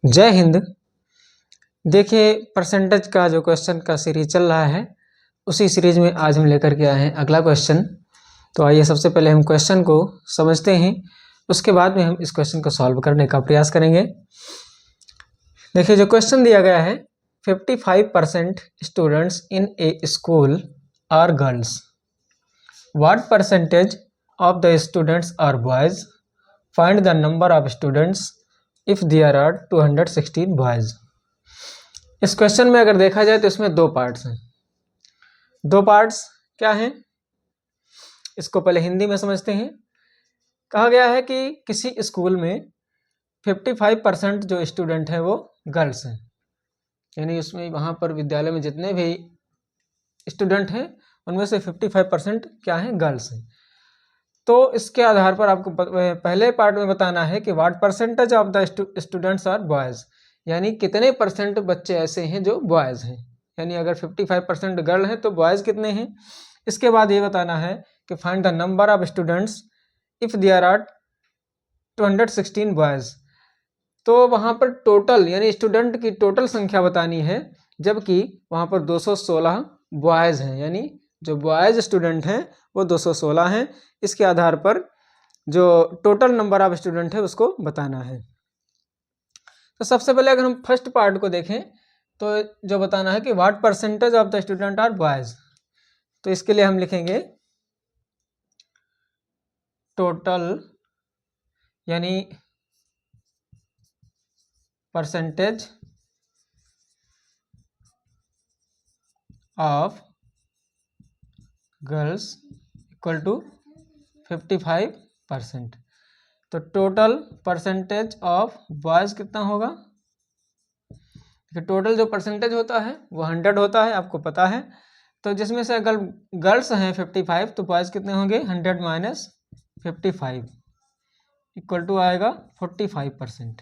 जय हिंद। देखिए, परसेंटेज का जो क्वेश्चन का सीरीज चल रहा है, उसी सीरीज में आज हम लेकर के आए हैं अगला क्वेश्चन। तो आइए सबसे पहले हम क्वेश्चन को समझते हैं, उसके बाद में हम इस क्वेश्चन को सॉल्व करने का प्रयास करेंगे। देखिए, जो क्वेश्चन दिया गया है, 55% students in a school are girls. What percentage of the students are boys? Find the number of students if there are 216 boys. इस क्वेश्चन में अगर देखा जाए तो इसमें दो पार्ट्स हैं। दो पार्ट्स क्या हैं, इसको पहले हिंदी में समझते हैं। कहा गया है कि किसी स्कूल में 55% जो स्टूडेंट हैं वो गर्ल्स हैं, यानी उसमें वहाँ पर विद्यालय में जितने भी स्टूडेंट हैं उनमें से 55% क्या हैं, गर्ल्स हैं। तो इसके आधार पर आपको पहले पार्ट में बताना है कि what percentage of the students are boys, यानी कितने परसेंट बच्चे ऐसे हैं जो बॉयज़ हैं, यानी अगर 55% गर्ल हैं तो बॉयज़ कितने हैं। इसके बाद ये बताना है कि find the number of students if there are 216 boys. तो वहाँ पर टोटल यानी स्टूडेंट की टोटल संख्या बतानी है, जबकि वहाँ पर 216 बॉयज़ हैं, यानी जो बॉयज़ स्टूडेंट हैं वो 216 हैं। इसके आधार पर जो टोटल नंबर ऑफ स्टूडेंट है उसको बताना है। तो सबसे पहले अगर हम फर्स्ट पार्ट को देखें तो जो बताना है कि what percentage of the student are boys, तो इसके लिए हम लिखेंगे टोटल यानी percentage of girls equal to 55%। तो टोटल परसेंटेज ऑफ बॉयज़ कितना होगा, टोटल जो परसेंटेज होता है वो 100 होता है, आपको पता है। तो जिसमें से अगर गर्ल्स हैं 55 तो बॉयज़ कितने होंगे, 100 माइनस 55 इक्वल टू आएगा 45%।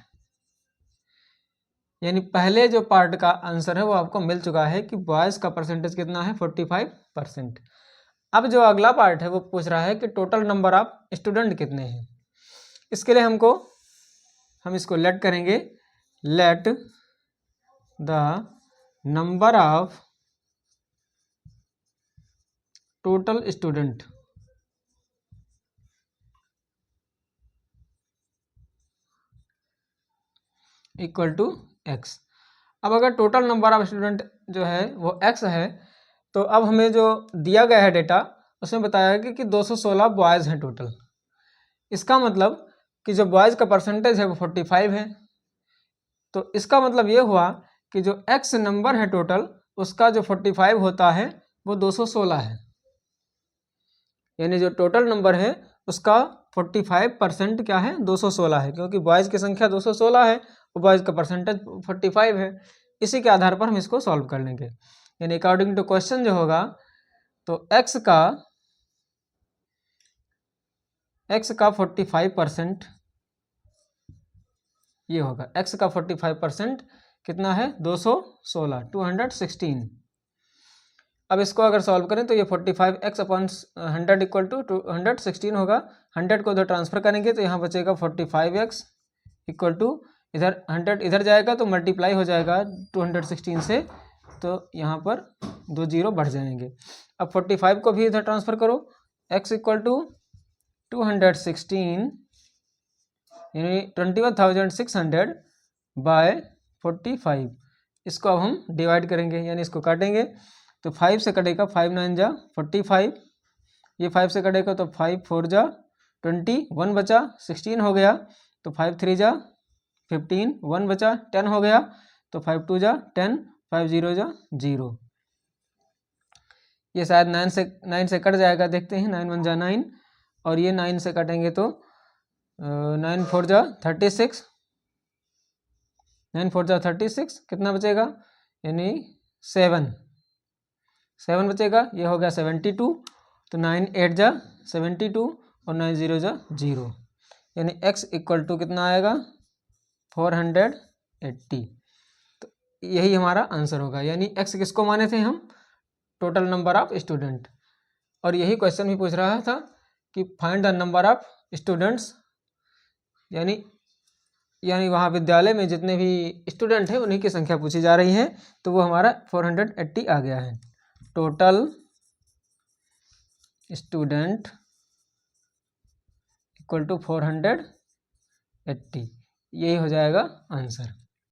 यानी पहले जो पार्ट का आंसर है वो आपको मिल चुका है कि बॉयज़ का परसेंटेज कितना है, 45%। अब जो अगला पार्ट है वो पूछ रहा है कि टोटल नंबर ऑफ स्टूडेंट कितने हैं। इसके लिए हम इसको लेट करेंगे, let the number of total student equal to x. अब अगर टोटल नंबर ऑफ स्टूडेंट जो है वो एक्स है, तो अब हमें जो दिया गया है डेटा उसमें बताया गया कि 216 बॉयज़ हैं टोटल। इसका मतलब कि जो बॉयज़ का परसेंटेज है वो 45 है। तो इसका मतलब ये हुआ कि जो एक्स नंबर है टोटल उसका जो 45 होता है वो 216 है, यानी जो टोटल नंबर है उसका 45% क्या है, 216 है, क्योंकि बॉयज़ की संख्या 216 है और बॉयज़ का परसेंटेज 45 है। इसी के आधार पर हम इसको सॉल्व कर लेंगे, यानी अकॉर्डिंग टू क्वेश्चन जो होगा तो x का 45% ये होगा। x का 45% कितना है, 216, 216। अब इसको अगर सॉल्व करें तो ये 45x अपॉन 100 इक्वल टू 216 होगा। 100 को उधर ट्रांसफर करेंगे तो यहाँ बचेगा 45x इक्वल टू, इधर 100 इधर जाएगा तो मल्टीप्लाई हो जाएगा 216 से, तो यहाँ पर 2 जीरो बढ़ जाएंगे। अब 45 को भी इधर ट्रांसफ़र करो, x इक्वल टू 216 यानी 21,600 बाय 45। इसको अब हम डिवाइड करेंगे, यानी इसको काटेंगे तो 5 से कटेगा, 5 9 जा 45, ये 5 से कटेगा तो 5 4 जा 21 बचा, 16 हो गया तो 5 3 जा 15, 1 बचा 10 हो गया तो 5 2 जा 10, 5 0 जा 0। ये शायद 9 से कट जाएगा, देखते हैं, 9 1 जा 9 और ये 9 से कटेंगे तो 9 4 जा 36, 9 4 जा 36, कितना बचेगा, यानी 7 बचेगा, ये हो गया 72, तो 9 8 जा 72 और 9 0 जा 0, यानी x इक्वल टू कितना आएगा, 480। तो यही हमारा आंसर होगा, यानी x किसको माने थे हम, टोटल नंबर ऑफ स्टूडेंट। और यही क्वेश्चन भी पूछ रहा था कि find the number of students, यानी यानी वहाँ विद्यालय में जितने भी स्टूडेंट हैं उन्हीं की संख्या पूछी जा रही है, तो वो हमारा 480 आ गया है। टोटल स्टूडेंट इक्वल टू 480, यही हो जाएगा आंसर।